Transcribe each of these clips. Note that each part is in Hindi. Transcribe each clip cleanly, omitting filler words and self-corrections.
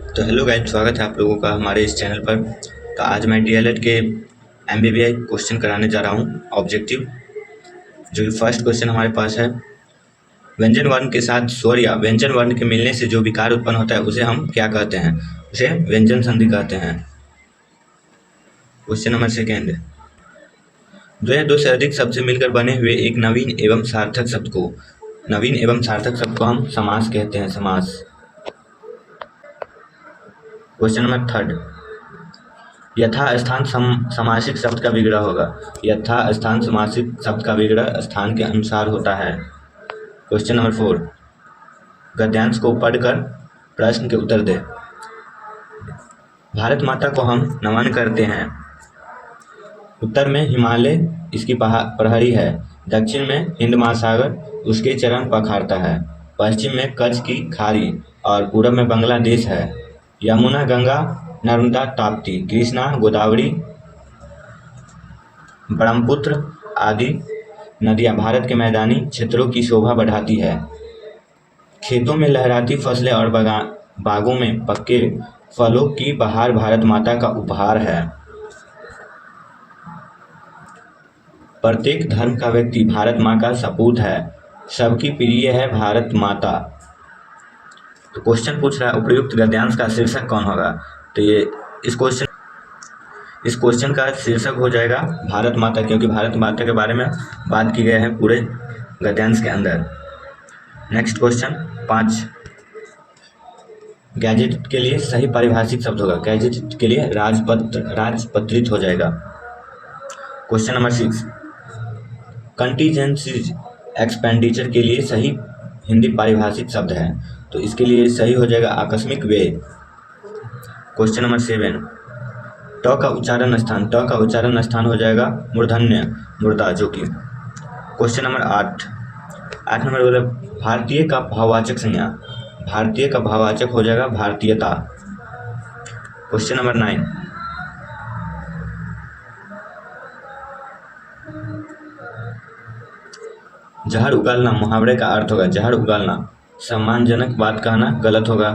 तो हेलो गाइस, स्वागत है आप लोगों का हमारे इस चैनल पर। तो आज मैं डीएलएड के एमबीबीआई क्वेश्चन कराने जा रहा हूँ ऑब्जेक्टिव। जो कि फर्स्ट क्वेश्चन हमारे पास है, व्यंजन वर्ण के साथ स्वर या व्यंजन वर्ण के मिलने से जो विकार उत्पन्न होता है उसे हम क्या कहते हैं? उसे व्यंजन संधि कहते हैं। क्वेश्चन नंबर सेकेंड, दो या दो से अधिक शब्द से मिलकर बने हुए एक नवीन एवं सार्थक शब्द को हम समास कहते हैं, समास। क्वेश्चन नंबर थर्ड, यथास्थान समासिक शब्द का विग्रह होगा। यथास्थान समासिक शब्द का विग्रह स्थान के अनुसार होता है। क्वेश्चन नंबर फोर, गद्यांश को पढ़कर प्रश्न के उत्तर दे। भारत माता को हम नमन करते हैं। उत्तर में हिमालय इसकी प्रहरी है, दक्षिण में हिंद महासागर उसके चरण पखारता है, पश्चिम में कच्छ की खाड़ी और पूरब में बांग्लादेश है। यमुना, गंगा, नर्मदा, ताप्ती, कृष्णा, गोदावरी, ब्रह्मपुत्र आदि नदियां भारत के मैदानी क्षेत्रों की शोभा बढ़ाती है। खेतों में लहराती फसलें और बागों में पक्के फलों की बहार भारत माता का उपहार है। प्रत्येक धर्म का व्यक्ति भारत माँ का सपूत है, सबकी प्रिय है भारत माता। तो क्वेश्चन पूछ रहा है उपयुक्त गद्यांश का शीर्षक कौन होगा? तो ये इस क्वेश्चन का शीर्षक हो जाएगा भारत माता, क्योंकि भारत माता के बारे में बात की गई है पूरे गद्यांश के अंदर। नेक्स्ट क्वेश्चन 5, गैजेट के लिए सही पारिभाषिक शब्द होगा। गैजेट के लिए राजपत्रित हो जाएगा। क्वेश्चन नंबर 6, कंटीजेंसीज एक्सपेंडिचर के लिए सही हिंदी पारिभाषिक शब्द है, तो इसके लिए सही हो जाएगा आकस्मिक व्यय। क्वेश्चन नंबर 7, ट का उच्चारण स्थान हो जाएगा मूर्धन्य मुर्दा, जो कि। क्वेश्चन नंबर 8 नंबर बोला भारतीय का भाववाचक संज्ञा। भारतीय का भाववाचक हो जाएगा भारतीयता। क्वेश्चन नंबर 9, जहर उगलना मुहावरे का अर्थ होगा। जहर उगलना सम्मानजनक बात कहना गलत होगा,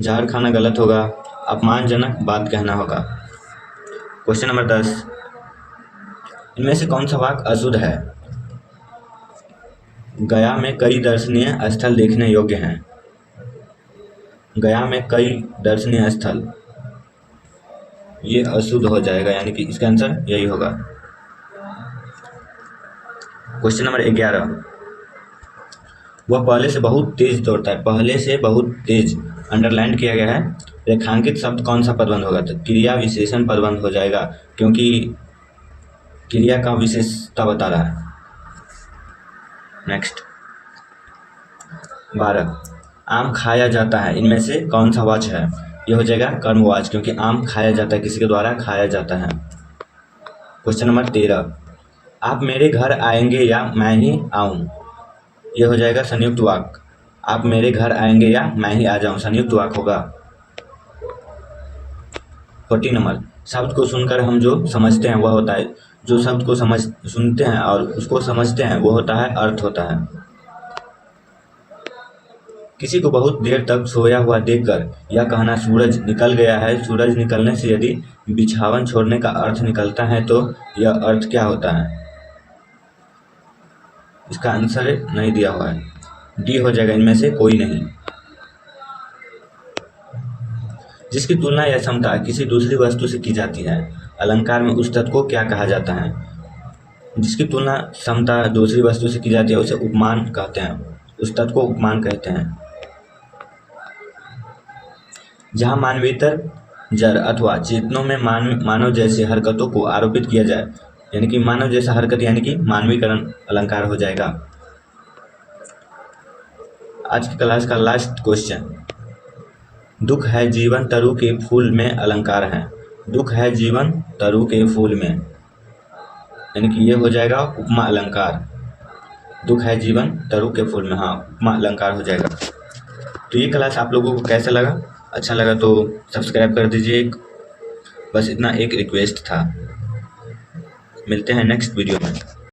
जहर खाना गलत होगा, अपमानजनक बात कहना होगा। क्वेश्चन नंबर 10, इनमें से कौन सा वाक्य अशुद्ध है? गया में कई दर्शनीय स्थल देखने योग्य हैं। गया में कई दर्शनीय स्थल, ये अशुद्ध हो जाएगा, यानी कि इसका आंसर यही होगा। क्वेश्चन नंबर 11, वह पहले से बहुत तेज दौड़ता है। पहले से बहुत तेज अंडरलाइन किया गया है। रेखांकित शब्द कौन सा पदबंध होगा? तो क्रिया विशेषण पदबंध हो जाएगा, क्योंकि क्रिया का विशेषता बता रहा है। नेक्स्ट 12, आम खाया जाता है, इनमें से कौन सा वाच है? यह हो जाएगा कर्मवाच, क्योंकि आम खाया जाता है, किसी के द्वारा खाया जाता है। क्वेश्चन नंबर 13, आप मेरे घर आएंगे या मैं ही आऊं? यह हो जाएगा संयुक्त वाक्य। आप मेरे घर आएंगे या मैं ही आ जाऊं, संयुक्त वाक्य होगा। 14 नंबर, शब्द को सुनकर हम जो समझते हैं वह होता है। जो शब्द को सुनते हैं और उसको समझते हैं वो होता है अर्थ होता है। किसी को बहुत देर तक सोया हुआ देखकर यह कहना सूरज निकल गया है। सूरज निकलने से यदि बिछावन छोड़ने का अर्थ निकलता है तो यह अर्थ क्या होता है? इसका आंसर नहीं दिया हुआ है, डी हो जाएगा, इनमें से कोई नहीं। जिसकी तुलना या समता किसी दूसरी वस्तु से की जाती है, अलंकार में उस तत्व को क्या कहा जाता है? जिसकी तुलना समता दूसरी वस्तु से की जाती है उसे उपमान कहते हैं, उस तत्व को उपमान कहते हैं। जहाँ मानवेतर जड़ अथवा चेतनों में मानव जैसे हरकतों को आरोपित किया जाए, यानी कि मानव जैसा हरकत यानी कि मानवीकरण अलंकार हो जाएगा। आज की क्लास का लास्ट क्वेश्चन, दुख है जीवन तरु के फूल में अलंकार है। दुख है जीवन तरु के फूल में, यानी कि ये हो जाएगा उपमा अलंकार। दुख है जीवन तरु के फूल में, हाँ, उपमा अलंकार हो जाएगा। तो ये क्लास आप लोगों को कैसा लगा? अच्छा लगा तो सब्सक्राइब कर दीजिए। बस इतना एक रिक्वेस्ट था। मिलते हैं नेक्स्ट वीडियो में।